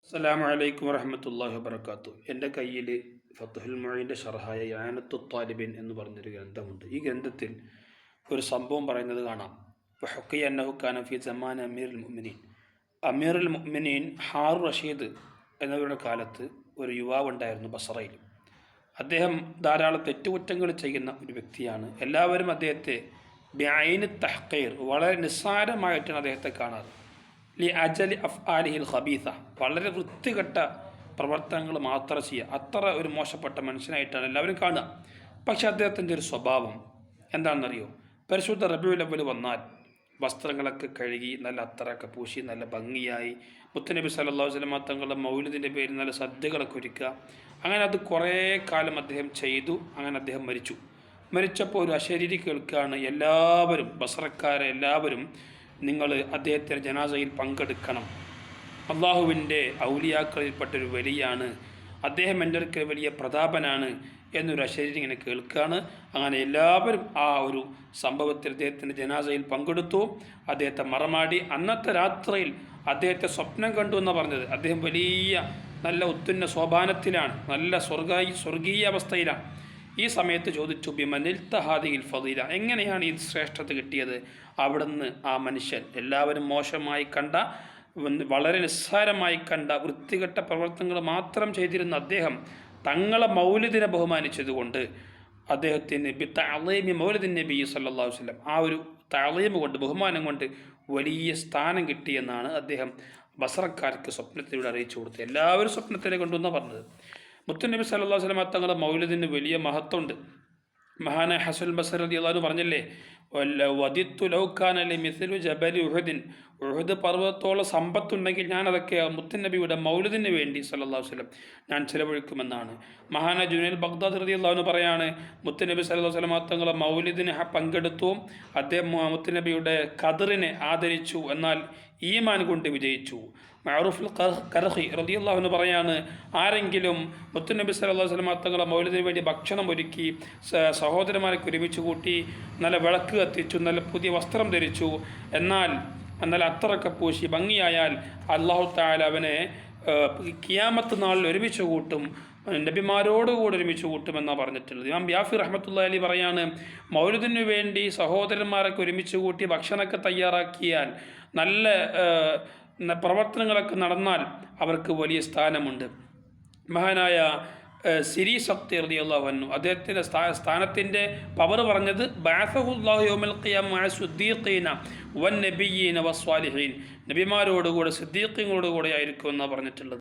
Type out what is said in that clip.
അസ്സലാമു അലൈക്കും വറഹ്മത്തുള്ളാഹി വബറകാതുഹു. എൻ്റെ കയ്യിൽ ഫത്ഹുൽ മുഈൻ്റെ ഷർഹായ ഇആനത്തു ത്വാലിബീൻ എന്ന് പറഞ്ഞൊരു ഗ്രന്ഥമുണ്ട്. ഈ ഗ്രന്ഥത്തിൽ ഒരു സംഭവം പറയുന്നത് കാണാം. വഹുക്കിയ അന്നഹു കാന ഫീ സമാൻ അമീറുൽ മുഅ്മിനീൻ ഹാറൂൻ റഷീദ് എന്നവരുടെ കാലത്ത് ഒരു യുവാവുണ്ടായിരുന്നു ബസറയിൽ. അദ്ദേഹം ധാരാളം തെറ്റുകുറ്റങ്ങൾ ചെയ്യുന്ന ഒരു വ്യക്തിയാണ്. എല്ലാവരും അദ്ദേഹത്തെ ബിഐനി തഹ്ഖീർ, വളരെ നിസ്സാരമായിട്ടാണ് അദ്ദേഹത്തെ കാണാറ്. ലി അജലി അഫ്ആലിഹിൽ ഖബീസ, വളരെ വൃത്തികെട്ട പ്രവർത്തനങ്ങൾ മാത്രം ചെയ്യുക, അത്ര ഒരു മോശപ്പെട്ട മനുഷ്യനായിട്ടാണ് എല്ലാവരും കാണുക. പക്ഷെ അദ്ദേഹത്തിൻ്റെ ഒരു സ്വഭാവം എന്താണെന്നറിയോ? പരിശുദ്ധ റബീഉൽ അവ്വൽ വന്നാൽ വസ്ത്രങ്ങളൊക്കെ കഴുകി നല്ല അത്തറൊക്കെ പൂശി നല്ല ഭംഗിയായി മുത്തുനബി സല്ലല്ലാഹു അലൈഹി വസല്ലം തങ്ങളുടെ മൗലിദിൻ്റെ പേരിൽ നല്ല സദ്യകളൊക്കെ ഒരുക്കുക. അങ്ങനെ അത് കുറേ കാലം അദ്ദേഹം ചെയ്തു. അങ്ങനെ അദ്ദേഹം മരിച്ചപ്പോൾ ഒരു അശരീരി കേൾക്കുകയാണ്, എല്ലാവരും ബസറക്കാരെ എല്ലാവരും നിങ്ങൾ അദ്ദേഹത്തിൻ്റെ ജനാസയിൽ പങ്കെടുക്കണം, അള്ളാഹുവിൻ്റെ ഔലിയാക്കളിൽപ്പെട്ടൊരു വലിയാണ്, അദ്ദേഹം എൻ്റെ അടുക്കൽ വലിയ പ്രതാപനാണ് എന്നൊരു അശരീരി ഇങ്ങനെ കേൾക്കുകയാണ്. അങ്ങനെ എല്ലാവരും ആ ഒരു സംഭവത്തിൽ അദ്ദേഹത്തിൻ്റെ ജനാസയിൽ പങ്കെടുത്തു. അദ്ദേഹത്തെ മറമാടി. അന്നത്തെ രാത്രിയിൽ അദ്ദേഹത്തെ സ്വപ്നം കണ്ടു എന്നാണ് പറഞ്ഞത്. അദ്ദേഹം വലിയ നല്ല ഉത്തുന്ന സോപാനത്തിലാണ്, നല്ല സ്വർഗീയ അവസ്ഥയിലാണ്. ഈ സമയത്ത് ചോദിച്ചു, ബിമനിൽ തഹാദിൽ ഫദീല, എങ്ങനെയാണ് ഈ ശ്രേഷ്ഠത കിട്ടിയത്? അവിടുന്ന് ആ മനുഷ്യൻ എല്ലാവരും മോശമായി കണ്ട, വളരെ നിസ്സാരമായി കണ്ട വൃത്തികെട്ട പ്രവർത്തനങ്ങൾ മാത്രം ചെയ്തിരുന്ന അദ്ദേഹം തങ്ങളെ മൗലിദിനെ ബഹുമാനിച്ചതുകൊണ്ട് അദ്ദേഹത്തിന് ബിത്തഅളീമി മൗലിദിൻ നബി സല്ലല്ലാഹു അലൈഹി വസല്ലം, ആ ഒരു തഅളീം കൊണ്ട്, ബഹുമാനം കൊണ്ട് വലിയ സ്ഥാനം കിട്ടിയെന്നാണ് അദ്ദേഹം ബസറക്കാർക്ക് സ്വപ്നത്തിലൂടെ അറിയിച്ചു കൊടുത്തത്. എല്ലാവരും സ്വപ്നത്തിലെ കൊണ്ടുവന്നാണ് പറഞ്ഞത്. മുത്തുനബി സല്ലല്ലാഹു അലൈഹി വസല്ലം തങ്ങളുടെ മൗലിദിന് വലിയ മഹത്വമുണ്ട്. മഹാനായ ഹസൻ ബസരി റളിയല്ലാഹു അൻഹു പറഞ്ഞില്ലേ, വദിത്തു ലൗ കാന ലി മിസ്ലു ജബലി ഉഹുദിൻ, ഉഹുദ് പർവ്വതത്തോളം സമ്പത്തുണ്ടെങ്കിൽ ഞാനതൊക്കെ മുത്തുനബിയുടെ മൗലിദിന് വേണ്ടി സല്ലല്ലാഹു അലൈഹി വസല്ലം ഞാൻ ചിലവഴിക്കുമെന്നാണ്. മഹാനായ ജുനൈദ് ബഗ്ദാദി റളിയല്ലാഹു അൻഹു പറയാണ്, മുത്തുനബി സല്ലല്ലാഹു അലൈഹി വസല്ലം തങ്ങളുടെ മൗലിദിന് പങ്കെടുത്തു, അദ്ദേഹം മുത്തുനബിയുടെ ഖദറിനെ ആദരിച്ചു, എന്നാൽ ഈമാൻ കൊണ്ട് വിജയിച്ചു. മഅറൂഫുൽ ഖർഖി റളിയല്ലാഹു അൻഹു പറയാണ്, ആരെങ്കിലും മുത്തുനബി സല്ലല്ലാഹു അലൈഹി വസല്ലം തങ്ങളുടെ മൗലിദിന് വേണ്ടി ഭക്ഷണം ഒരുക്കി സഹോദരന്മാരൊക്കെ ഒരുമിച്ച് കൂട്ടി നല്ല വിളക്ക് കത്തിച്ചു, നല്ല പുതിയ വസ്ത്രം ധരിച്ചു, എന്നാൽ അത്തറൊക്കെ പൂശി ഭംഗിയായാൽ അല്ലാഹു തആല അവനെ ഖിയാമത്ത് നാളിൽ ഒരുമിച്ച് കൂട്ടും, നബിമാരോടുകൂടി ഒരുമിച്ച് കൂട്ടുമെന്നാണ് പറഞ്ഞിട്ടുള്ളത്. ഇമാം യാഫി റഹ്മത്തുള്ളാഹി അലൈഹി പറയാണ്, മൗലിദിനു വേണ്ടി സഹോദരന്മാരൊക്കെ ഒരുമിച്ച് കൂട്ടി ഭക്ഷണമൊക്കെ തയ്യാറാക്കിയാൽ നല്ല പ്രവർത്തനങ്ങളൊക്കെ നടന്നാൽ അവർക്ക് വലിയ സ്ഥാനമുണ്ട്. മഹാനായ സിരി സഖ്തി റളിയല്ലാഹു അൻഹു അദ്ദേഹത്തിൻ്റെ സ്ഥാനത്തിൻ്റെ പവർ പറഞ്ഞത്, ബഅസഹുല്ലാഹു യൗമൽ ഖിയാമ മഅ സിദ്ദീഖീന വൻ നബിയ്യീന വസ്വാലിഹീൻ, നബിമാരോടുകൂടെ സിദ്ദീഖീങ്ങളോടുകൂടെ ആയിരിക്കും എന്നാണ് പറഞ്ഞിട്ടുള്ളത്.